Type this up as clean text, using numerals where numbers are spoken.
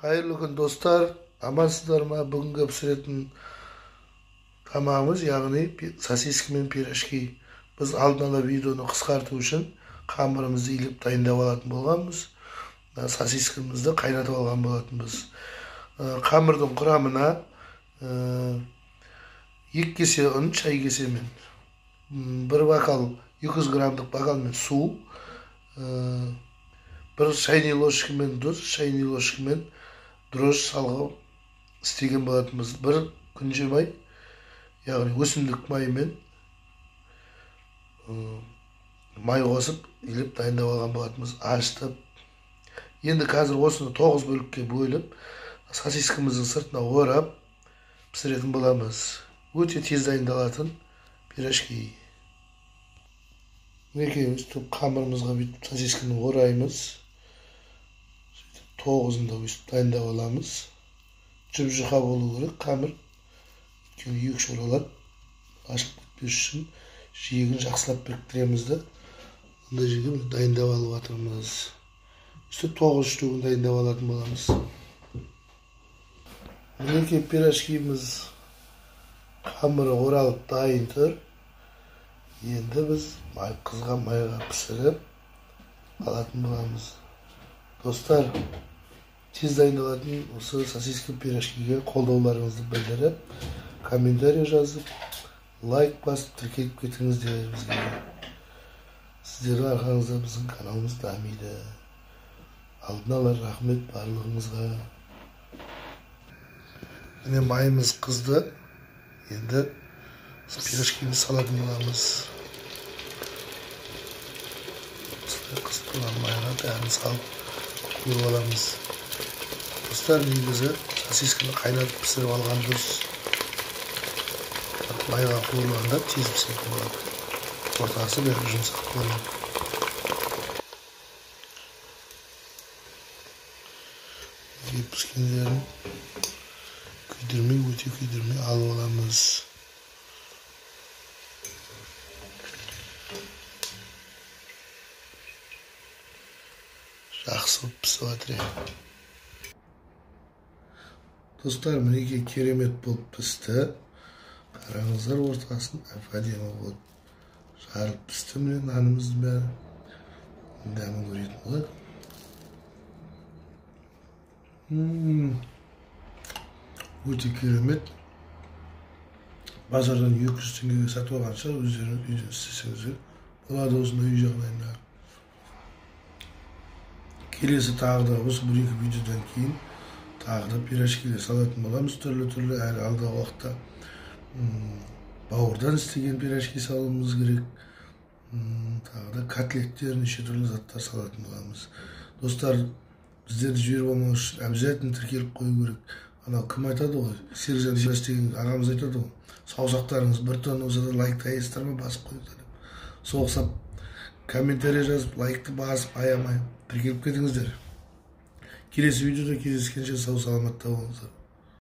Hayırlı gün dostlar. Amansızlar mı? Бүгінгі пісіретін тамағымыз, яғни сосиски мен пирожки. Біз алдын ала видеоны қысқарту үшін қамырымызды илеп дайындап алатын болғанбыз. Сосискімізді қайнатып алған болатынбыз. Қамырдың құрамына 2 кесе ұн, шай кесемен, 1 бокал 200 грамдық бокалмен су, 1 шайный ложкамен тұз, шайный ложкамен дрожж салғып істеген болатынбыз. 1 күнже май, яғни өсімдік майымен май қосып илеп дайындап алған болатынбыз. Ашытып. Енді қазір осыны 9 бөлікке бөліп, сосискіміздің сыртына орап пісіретін боламыз. Өте тез дайындалатын пирожки. Екеуміз қамырымызға бүйтіп сосискіні ораймыз. 9-ында өстіп дайындап аламыз. Жұп-жұқа болу керек қамыр. Өйткені екі олады. Ашып кетпес үшін жиегін жақсылап біріктіреміз де. Онда жеге дайындап алып жатырмыз. Өстіп 9 штугын дайындап алатын боламыз. Мінеки пирожкиміз қамыры оралып дайын тұр. Енді біз қызған майға пісіріп алатын боламыз. Достар, тез дайындалатын осы сосиски пирожкиге қолдауларыңызды білдіріп, комментарий жазып, лайк басып тіркеліп кетіңіздер бізге. Сіздердің арқаңызда біздің каналымыз дамиды. Алдын ала рахмет барлығыңызға. Міне майымыз қызды. Енді пирожкині салатын боламыз. Қыстырған майға бәрін салып көріп аламыз. Достар, негізі сосискіні қайнатып пісіріп алған дұрыс. Майға қуырылғанда тез пісетін болады. Ортасы бәрі жұмсақ болады. Піскендерін күйдірмей, өте күйдірмей алып аламыз. Жақсы пісіп жатыр. Достар, мінеки керемет болып пісті. Қараңыздар, ортасын әп-әдемі болып жарылып пісті. Міне нанымыздың бәрі дәмін көретін ғой. Өте керемет. Базардан 200 теңгеге сатып алғанша өздеріңіз үйде істесеңіздер болады. Осындай үй жағдайында. Келесі тағы да осы 1-2 видеодан кейін тағы да пирожкилер салатын боламыз. Түрлі әрі алдағы уақытта бауырдан істеген пирожки салуымыз керек. Тағы да котлеттер, неше түрлі заттар салатын боламыз. Достар, біздерді жіберіп алмау үшін обязательно тіркеліп қою керек. Анау кім айтады ғой? Сержан деген ағамыз айтады ғой. Саусақтарыңыз бір тон болса да лайктайсыздар ма, басып қойыңыздар деп. Соғысап комментарий жазып, лайкты басып аямай тіркеліп кетіңіздер. Келесі видеода кездескенше сау саламатта болыңыздар.